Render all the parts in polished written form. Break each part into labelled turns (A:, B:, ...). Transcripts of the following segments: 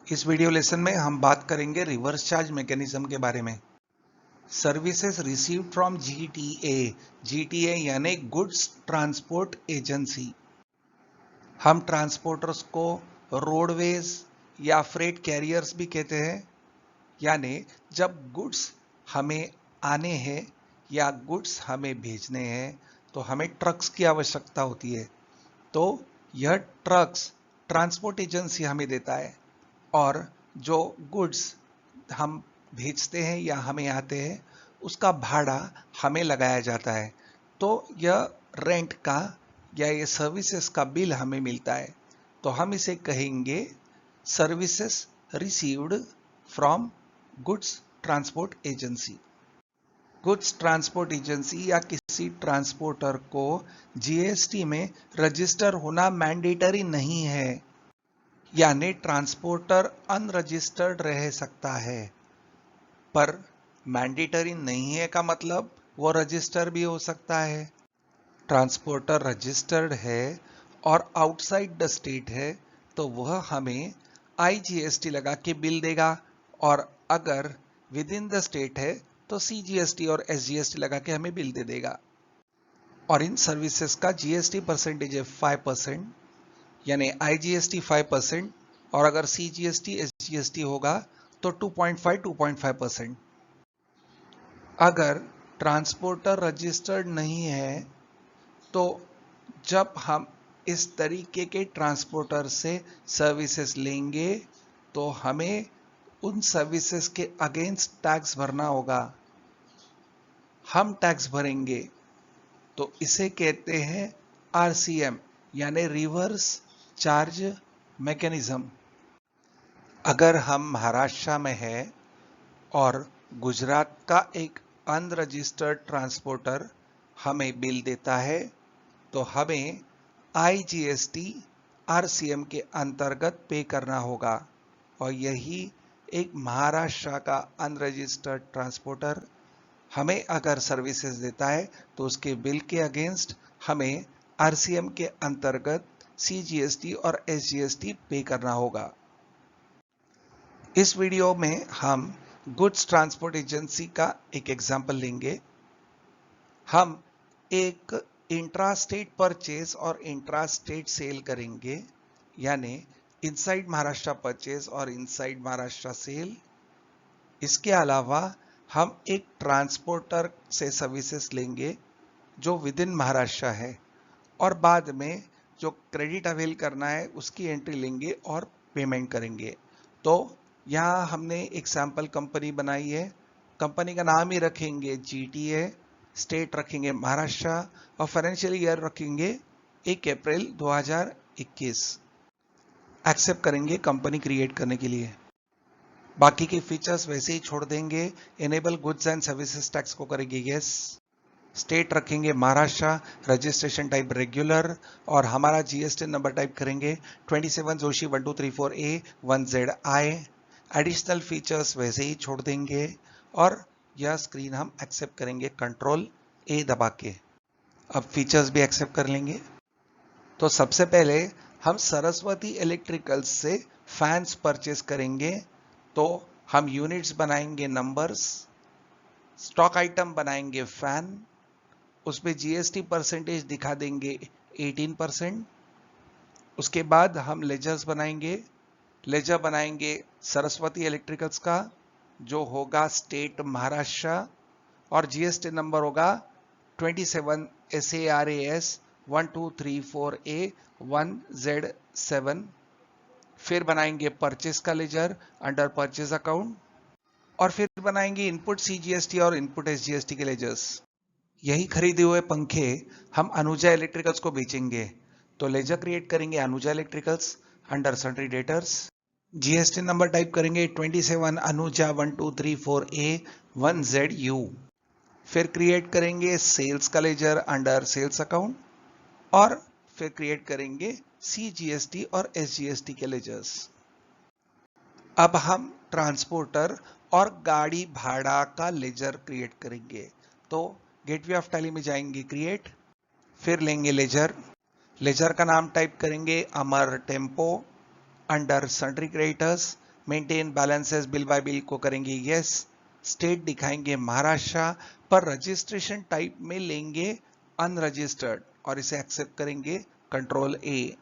A: इस video lesson में हम बात करेंगे रिवर्स चार्ज मैकेनिज्म के बारे में। सर्विसेज रिसीव्ड फ्रॉम जीटीए यानी गुड्स ट्रांसपोर्ट एजेंसी। हम ट्रांसपोर्टर्स को रोडवेज या फ्रेट कैरियर्स भी कहते हैं। यानी जब गुड्स हमें आने हैं या गुड्स हमें भेजने हैं तो हमें ट्रक्स की आवश्यकता होती है। तो यह ट्रक्स ट्रांसपोर्ट एजेंसी हमें देता है और जो गुड्स हम भेजते हैं या हमें आते हैं उसका भाड़ा हमें लगाया जाता है। तो यह रेंट का या ये सर्विसेज का बिल हमें मिलता है। तो हम इसे कहेंगे services received from goods transport agency. Goods transport agency या किसी ट्रांसपोर्टर को जीएसटी में रजिस्टर होना मैंडेटरी नहीं है, यानी ट्रांसपोर्टर अनरजिस्टर्ड रह सकता है। पर मैंडेटरी नहीं है का मतलब वो रजिस्टर भी हो सकता है। ट्रांसपोर्टर रजिस्टर्ड है और आउटसाइड द स्टेट है तो वह हमें आईजीएसटी लगा के बिल देगा, और अगर विद इन द स्टेट है तो सीजीएसटी और एसजीएसटी लगा के हमें बिल दे देगा। और इन सर्विसेज का जीएसटी परसेंटेज है 5%, यानी आईजीएसटी 5% और अगर सीजीएसटी एसजीएसटी होगा तो 2.5%। अगर ट्रांसपोर्टर रजिस्टर्ड नहीं है तो जब हम इस तरीके के ट्रांसपोर्टर से सर्विसेज लेंगे तो हमें उन सर्विसेज के अगेंस्ट टैक्स भरना होगा। हम टैक्स भरेंगे तो इसे कहते हैं आरसीएम यानी रिवर्स चार्ज मैकेनिज्म। अगर हम महाराष्ट्र में हैं और गुजरात का एक अनरजिस्टर्ड ट्रांसपोर्टर हमें बिल देता है तो हमें आईजीएसटी आरसीएम के अंतर्गत पे करना होगा। और यही एक महाराष्ट्र का अनरजिस्टर्ड ट्रांसपोर्टर हमें अगर सर्विसेज देता है तो उसके बिल के अगेंस्ट हमें आरसीएम के अंतर्गत सीजीएसटी और एसजीएसटी पे करना होगा। इस वीडियो में हम गुड्स ट्रांसपोर्ट एजेंसी का एक एग्जाम्पल लेंगे। हम एक इंट्रा स्टेट परचेज और इंट्रा स्टेट सेल करेंगे, यानी इनसाइड महाराष्ट्र परचेज और इनसाइड महाराष्ट्र सेल। इसके अलावा हम एक ट्रांसपोर्टर से सर्विसेज लेंगे जो विद इन महाराष्ट्र है, और बाद में जो क्रेडिट अवेल करना है उसकी एंट्री लेंगे और पेमेंट करेंगे। तो यहाँ हमने एक सैंपल कंपनी बनाई है। कंपनी का नाम ही रखेंगे जीटीए, स्टेट रखेंगे महाराष्ट्र और फाइनेंशियल ईयर रखेंगे 1 अप्रैल 2021। एक्सेप्ट करेंगे कंपनी क्रिएट करने के लिए। बाकी के फीचर्स वैसे ही छोड़ देंगे। Enable goods and services tax को करेंगे यस। स्टेट रखेंगे महाराष्ट्र, रजिस्ट्रेशन टाइप रेगुलर और हमारा जीएसटी नंबर टाइप करेंगे 27 Joshi 1234A 1ZI। Additional features वैसे ही छोड़ देंगे और यह स्क्रीन हम एक्सेप्ट करेंगे कंट्रोल A दबा के। अब फीचर्स भी एक्सेप्ट कर लेंगे। तो सबसे पहले हम सरस्वती इलेक्ट्रिकल्स से फैंस परचेज करेंगे। तो हम यूनिट्स बनाएंगे नंबर्स, स्टॉक आइटम बनाएंगे फैन, उसमें जीएसटी परसेंटेज दिखा देंगे 18%। उसके बाद हम लेजर्स बनाएंगे। लेजर बनाएंगे सरस्वती इलेक्ट्रिकल्स का जो होगा स्टेट महाराष्ट्र और जीएसटी नंबर होगा 27 SARAS 1234A 1Z7। फिर बनाएंगे परचेस का लेजर अंडर परचेस अकाउंट और फिर बनाएंगे इनपुट सीजीएसटी और इनपुट एसजीएसटी के लेजर्स। यही खरीदे हुए पंखे हम अनुजा इलेक्ट्रिकल्स को बेचेंगे। तो लेजर क्रिएट करेंगे Anuja electricals under sundry debtors. GST number type करेंगे 27 अनुजा 1234A 1ZU। फिर क्रिएट करेंगे सेल्स का लेजर अंडर सेल्स अकाउंट और फिर क्रिएट करेंगे सीजीएसटी और एसजीएसटी के लेजर्स। अब हम ट्रांसपोर्टर और गाड़ी भाड़ा का लेजर क्रिएट करेंगे। तो गेटवे ऑफ टैली में जाएंगे क्रिएट, फिर लेंगे लेजर। लेजर का नाम टाइप करेंगे Amar tempo under sundry creditors maintain balances bill by bill को करेंगे यस। स्टेट दिखाएंगे महाराष्ट्र, पर रजिस्ट्रेशन टाइप में लेंगे अनरजिस्टर्ड और इसे एक्सेप्ट करेंगे कंट्रोल ए।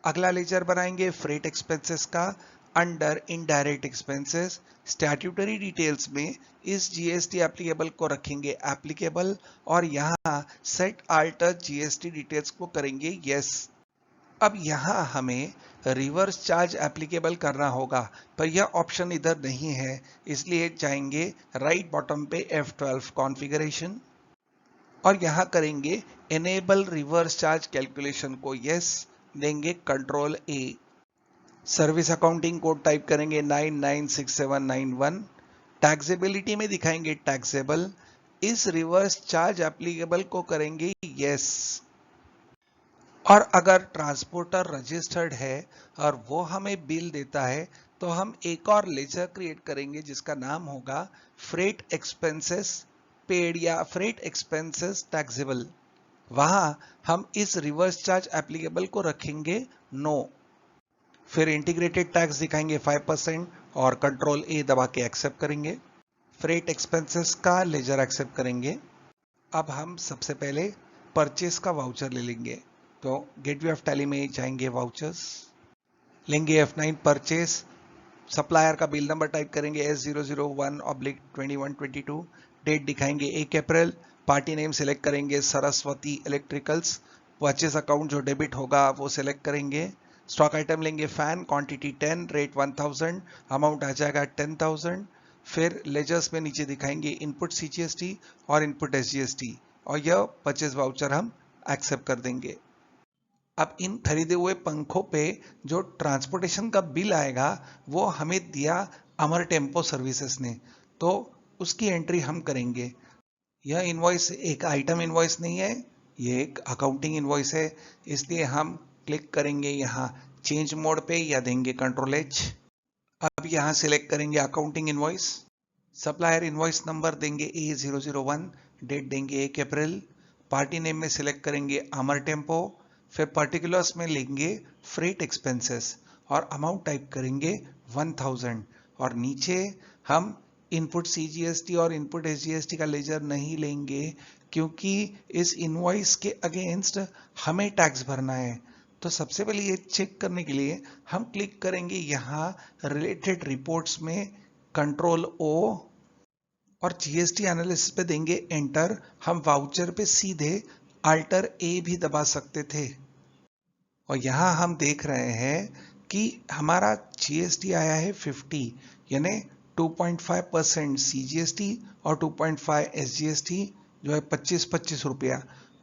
A: अगला लेजर बनाएंगे फ्रेट एक्सपेंसेस का under indirect expenses. Statutory details में इस जीएसटी एप्लीकेबल को रखेंगे एप्लीकेबल और यहाँ सेट अल्टर जीएसटी डिटेल्स को करेंगे यस। अब यहाँ हमें रिवर्स चार्ज एप्लीकेबल करना होगा, पर यह ऑप्शन इधर नहीं है, इसलिए जाएंगे राइट बॉटम पे F12 कॉन्फ़िगरेशन और यहाँ करेंगे एनेबल रिवर्स चार्ज कैलकुलेशन को यस, देंगे कंट्रोल ए। सर्विस अकाउंटिंग कोड टाइप करेंगे 996791। टैक्सेबिलिटी में दिखाएंगे टैक्सेबल। इस रिवर्स चार्ज एप्लीकेबल को करेंगे यस। और अगर ट्रांसपोर्टर रजिस्टर्ड है और वो हमें बिल देता है तो हम एक और लेजर क्रिएट करेंगे जिसका नाम होगा फ्रेट एक्सपेंसेस पेड या फ्रेट एक्सपेंसेस टैक्सेबल। वहां हम इस रिवर्स चार्ज एप्लीकेबल को रखेंगे नो। फिर इंटीग्रेटेड टैक्स दिखाएंगे 5% और कंट्रोल ए दबा के एक्सेप्ट करेंगे। फ्रेट एक्सपेंसेस का लेजर एक्सेप्ट करेंगे। अब हम सबसे पहले परचेस का वाउचर ले लेंगे, तो गेटवे ऑफ टैली में जाएंगे वाउचर्स, लेंगे F9 परचेस। सप्लायर का बिल नंबर टाइप करेंगे S001/2122। डेट दिखाएंगे 1 अप्रैल। पार्टी नेम सिलेक्ट करेंगे सरस्वती इलेक्ट्रिकल्स। परचेस अकाउंट जो डेबिट होगा वो सिलेक्ट करेंगे। स्टॉक आइटम लेंगे फैन, क्वांटिटी 10, रेट 1000, अमाउंट आ जाएगा 10,000। फिर लेजर्स में नीचे दिखाएंगे इनपुट सीजीएसटी और इनपुट एसजीएसटी और यह परचेस वाउचर हम एक्सेप्ट कर देंगे। अब इन खरीदे हुए पंखों पे जो ट्रांसपोर्टेशन का बिल आएगा वो हमें दिया अमर टेम्पो सर्विसेज ने, तो उसकी एंट्री हम करेंगे। यह इनवॉइस एक आइटम इनवॉइस नहीं है, ये एक अकाउंटिंग इनवॉइस है, इसलिए हम क्लिक करेंगे यहाँ चेंज मोड पे या देंगे कंट्रोल एच। अब यहाँ सिलेक्ट करेंगे accounting invoice. Supplier invoice number देंगे A001, डेट देंगे 1 अप्रैल। पार्टी नेम में सिलेक्ट करेंगे अमर टेम्पो। फिर पर्टिकुलर्स में लेंगे फ्रेट एक्सपेंसेस और अमाउंट टाइप करेंगे 1000 और नीचे हम इनपुट सीजीएसटी और इनपुट एसजीएसटी का लेजर नहीं लेंगे क्योंकि इस इनवॉइस के अगेंस्ट हमें टैक्स भरना है। तो सबसे पहले ये चेक करने के लिए हम क्लिक करेंगे यहाँ रिलेटेड रिपोर्ट्स में कंट्रोल ओ और जीएसटी एनालिसिस पे देंगे एंटर। हम वाउचर पे सीधे अल्टर ए भी दबा सकते थे और यहाँ हम देख रहे हैं कि हमारा जीएसटी आया है 50, यानी 2.5% सीजीएसटी और 2.5 एसजीएसटी जो है 25-25 रुपया।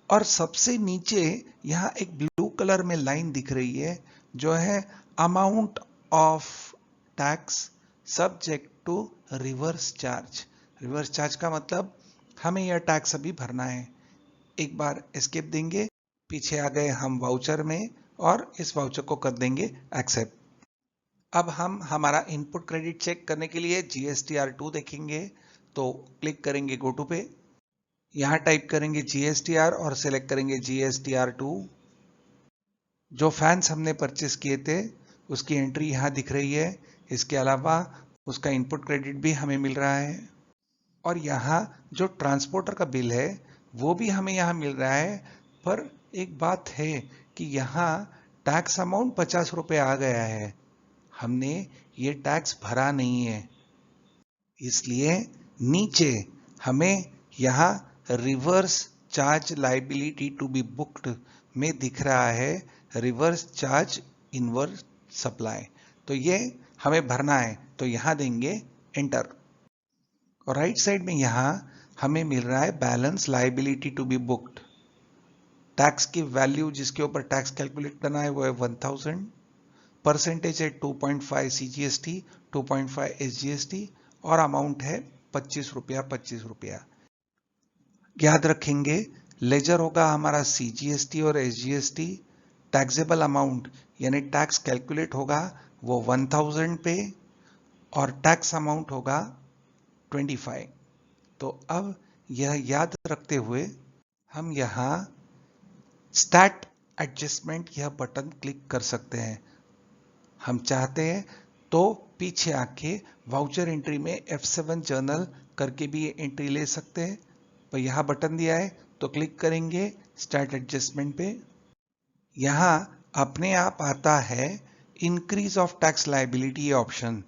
A: और सबसे नीचे यहाँ एक ब्लू कलर में लाइन दिख रही है जो है amount of tax subject to reverse charge. Reverse charge का मतलब हमें यह टैक्स अभी भरना है। एक बार एस्केप देंगे, पीछे आ गए हम वाउचर में और इस वाउचर को कर देंगे एक्सेप्ट। अब हम हमारा इनपुट क्रेडिट चेक करने के लिए GSTR2 देखेंगे, तो क्लिक करेंगे गो टू पे, यहाँ टाइप करेंगे GSTR और सेलेक्ट करेंगे GSTR2। जो फैंस हमने परचेस किए थे उसकी एंट्री यहाँ दिख रही है। इसके अलावा उसका इनपुट क्रेडिट भी हमें मिल रहा है और यहाँ जो ट्रांसपोर्टर का बिल है वो भी हमें यहाँ मिल रहा है। पर एक बात है कि यहाँ टैक्स अमाउंट 50 रुपये आ गया है, हमने ये टैक्स भरा नहीं है, इसलिए नीचे हमें यहाँ reverse charge liability to be booked में दिख रहा है रिवर्स चार्ज इनवर्स सप्लाई, तो ये हमें भरना है, तो यहाँ देंगे एंटर। और राइट साइड में यहाँ हमें मिल रहा है balance liability to be booked. Tax की वैल्यू जिसके ऊपर टैक्स कैलकुलेट करना है वो है 1000, परसेंटेज है 2.5 CGST, 2.5 SGST और अमाउंट है 25 रुपया 25 रुपया। याद रखेंगे लेजर होगा हमारा CGST और SGST। टैक्सेबल अमाउंट यानी टैक्स कैलकुलेट होगा वो 1000 पे और टैक्स अमाउंट होगा 25। तो अब यह याद रखते हुए हम यहाँ स्टैट एडजस्टमेंट यह बटन क्लिक कर सकते हैं। हम चाहते हैं तो पीछे आके वाउचर एंट्री में F7 जर्नल करके भी ये एंट्री ले सकते हैं। तो यहाँ बटन दिया है तो क्लिक करेंगे स्टार्ट एडजस्टमेंट पे। यहाँ अपने आप आता है increase of tax liability option,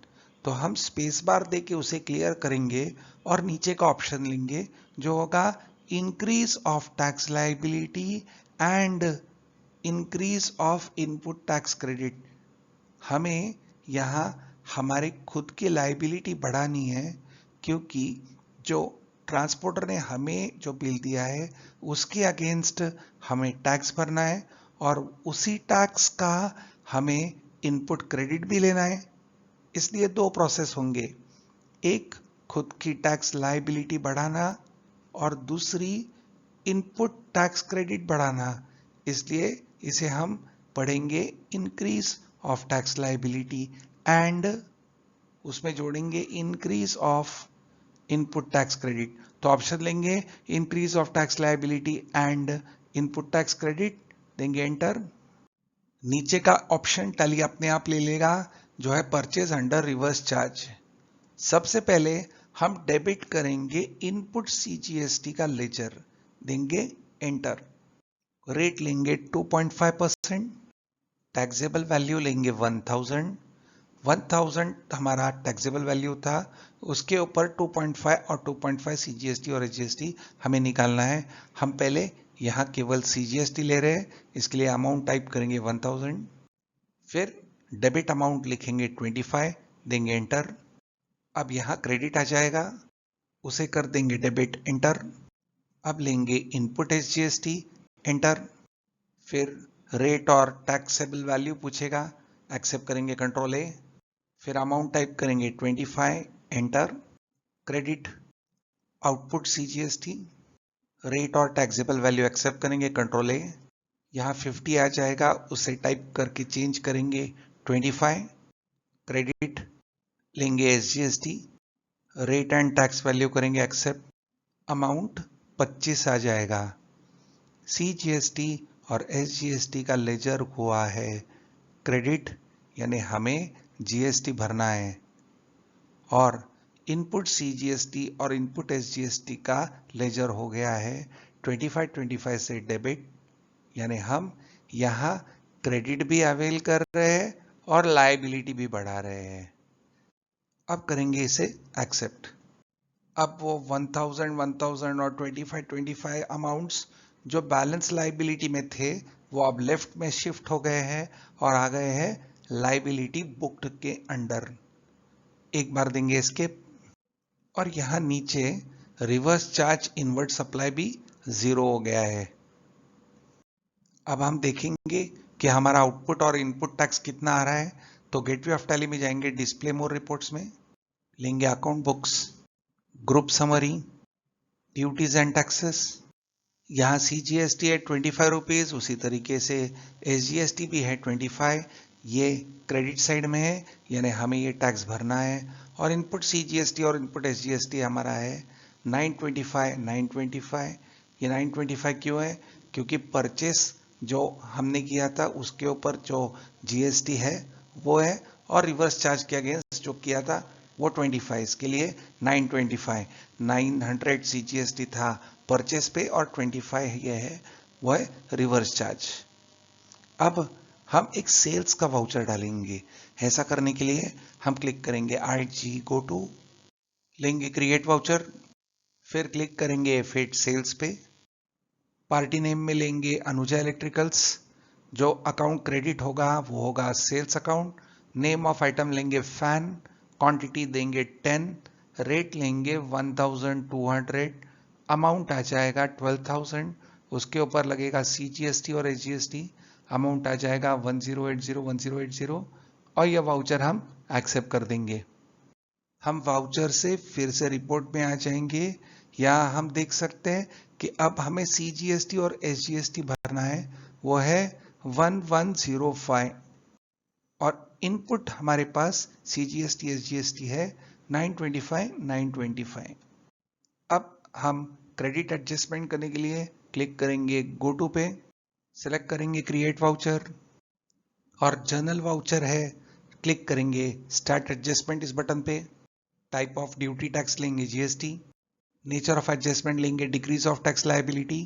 A: तो हम स्पेस बार देके उसे क्लियर करेंगे और नीचे का ऑप्शन लेंगे जो होगा increase of tax liability and increase of input tax credit. हमें यहाँ हमारे खुद की लायबिलिटी बढ़ानी है, क्योंकि जो ट्रांसपोर्टर ने हमें जो बिल दिया है उसके अगेंस्ट हमें टैक्स भरना है और उसी टैक्स का हमें इनपुट क्रेडिट भी लेना है। इसलिए दो प्रोसेस होंगे, एक खुद की टैक्स लायबिलिटी बढ़ाना और दूसरी इनपुट टैक्स क्रेडिट बढ़ाना। इसलिए इसे हम पढ़ेंगे increase of tax liability and उसमें जोड़ेंगे increase of input tax credit. तो ऑप्शन लेंगे increase of tax liability and input tax credit, देंगे एंटर। नीचे का ऑप्शन टैली अपने आप ले लेगा जो है परचेज अंडर रिवर्स चार्ज। सबसे पहले हम डेबिट करेंगे इनपुट CGST का लेजर, देंगे एंटर। रेट लेंगे 2.5%, टैक्सेबल वैल्यू लेंगे 1000 हमारा टैक्सेबल वैल्यू था, उसके ऊपर 2.5 और 2.5 CGST और SGST हमें निकालना है। हम पहले यहाँ केवल CGST ले रहे हैं, इसके लिए अमाउंट टाइप करेंगे 1000, फिर डेबिट अमाउंट लिखेंगे 25, देंगे एंटर। अब यहाँ क्रेडिट आ जाएगा, उसे कर देंगे डेबिट, एंटर। अब लेंगे इनपुट SGST, एंटर। फिर रेट और टैक्सेबल वैल्यू पूछेगा, एक्सेप्ट करेंगे कंट्रोल A, फिर अमाउंट टाइप करेंगे 25, enter. Credit output CGST, rate और टैक्सेबल वैल्यू एक्सेप्ट करेंगे कंट्रोल A, यहाँ 50 आ जाएगा, उसे टाइप करके चेंज करेंगे 25। क्रेडिट लेंगे SGST, rate and tax value करेंगे एक्सेप्ट, अमाउंट 25 आ जाएगा। CGST और SGST का लेजर हुआ है क्रेडिट, यानी हमें GST भरना है, और इनपुट CGST और इनपुट SGST का लेजर हो गया है 25 से डेबिट, यानी हम यहाँ क्रेडिट भी अवेल कर रहे हैं और लायबिलिटी भी बढ़ा रहे हैं। अब करेंगे इसे एक्सेप्ट। अब वो 1000 और 25 अमाउंट्स जो बैलेंस लायबिलिटी में थे वो अब लेफ्ट में शिफ्ट हो गए हैं और आ गए हैं लायबिलिटी बुक्ड के अंडर। एक बार देंगे एस्केप और यहाँ नीचे रिवर्स चार्ज इनवर्ट सप्लाई भी 0 हो गया है। अब हम देखेंगे कि हमारा आउटपुट और इनपुट टैक्स कितना आ रहा है। तो गेटवे ऑफ टैली में जाएंगे, डिस्प्ले मोर रिपोर्ट्स में लेंगे account books, group summary, duties and taxes. यहाँ CGST है 25 रुपीज, उसी तरीके से SGST भी है 25, ये क्रेडिट साइड में है, यानी हमें ये टैक्स भरना है। और इनपुट CGST और इनपुट SGST हमारा है 925। ये 925 क्यों है? क्योंकि परचेस जो हमने किया था उसके ऊपर जो GST है वो है, और रिवर्स चार्ज के अगेंस्ट जो किया था वो 25, इसके लिए 925। 900 CGST था परचेस पे और 25 ये है वो है रिवर्स चार्ज। अब हम एक सेल्स का वाउचर डालेंगे। ऐसा करने के लिए हम क्लिक करेंगे IG गो टू, लेंगे क्रिएट वाउचर, फिर क्लिक करेंगे F8 सेल्स पे, पार्टी नेम में लेंगे अनुजा इलेक्ट्रिकल्स, जो अकाउंट क्रेडिट होगा वो होगा sales account, name of item लेंगे फैन, क्वांटिटी देंगे 10, रेट लेंगे 1200, अमाउंट आ जाएगा 12000, उसके ऊपर लगेगा CGST और SGST, अमाउंट आ जाएगा 1080 और यह वाउचर हम एक्सेप्ट कर देंगे। हम वाउचर से फिर से रिपोर्ट में आ जाएंगे। यहाँ हम देख सकते हैं कि अब हमें CGST और SGST भरना है, वो है 1105, और इनपुट हमारे पास CGST SGST है 925। अब हम क्रेडिट एडजस्टमेंट करने के लिए क्लिक करेंगे गो टू पे, सिलेक्ट करेंगे क्रिएट वाउचर, और जनरल वाउचर है क्लिक करेंगे स्टार्ट एडजस्टमेंट इस बटन पे। टाइप ऑफ ड्यूटी टैक्स लेंगे जीएसटी। नेचर ऑफ एडजस्टमेंट लेंगे decrease of tax liability.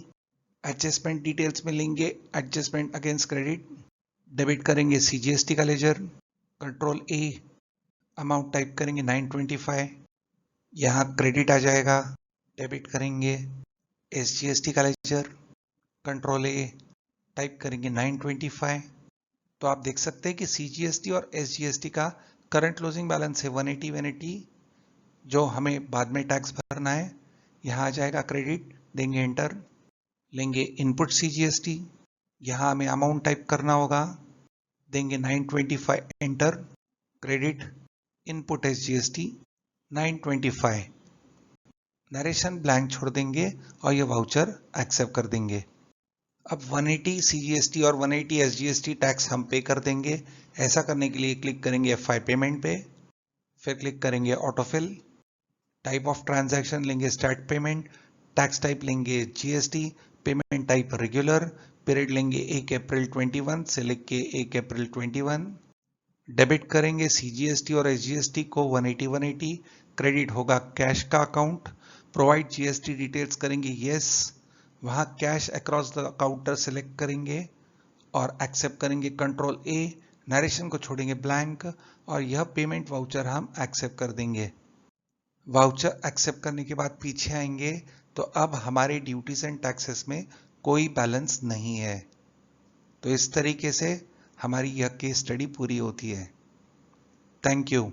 A: Adjustment details में लेंगे एडजस्टमेंट अगेंस्ट क्रेडिट। डेबिट करेंगे सीजीएसटी का ledger. Control A, amount type करेंगे 925, यहाँ क्रेडिट आ जाएगा। डेबिट करेंगे एसजीएसटी का लेजर। कंट्रोल ए, टाइप करेंगे 925। तो आप देख सकते हैं कि सीजीएसटी और एसजीएसटी का करंट क्लोजिंग बैलेंस है 180 जो हमें बाद में टैक्स भरना है। यहाँ आ जाएगा क्रेडिट, देंगे एंटर। लेंगे इनपुट सीजीएसटी, यहाँ हमें अमाउंट टाइप करना होगा, देंगे 925 enter. Credit input SGST 925। Narration blank छोड़ देंगे और ये वाउचर एक्सेप्ट कर देंगे। अब 180 सीजीएसटी और 180 एसजीएसटी टैक्स हम पे कर देंगे। ऐसा करने के लिए क्लिक करेंगे F5 पेमेंट पे, फिर क्लिक करेंगे ऑटोफिल। टाइप ऑफ ट्रांजैक्शन लेंगे स्टार्ट पेमेंट। टैक्स टाइप लेंगे GST. Payment type regular. Period लेंगे 1 अप्रैल 21 से लेके के 1 अप्रैल 21। डेबिट करेंगे सीजीएसटी और एसजीएसटी को 180। क्रेडिट होगा कैश का अकाउंट। प्रोवाइड जीएसटी डिटेल्स करेंगे यस। वहां cash across the counter select करेंगे और एक्सेप्ट करेंगे कंट्रोल ए। नरेशन को छोड़ेंगे ब्लैंक और यह पेमेंट वाउचर हम एक्सेप्ट कर देंगे। वाउचर एक्सेप्ट करने के बाद पीछे आएंगे तो अब हमारे ड्यूटीज एंड टैक्सेस में कोई बैलेंस नहीं है। तो इस तरीके से हमारी यह केस स्टडी पूरी होती है। Thank you.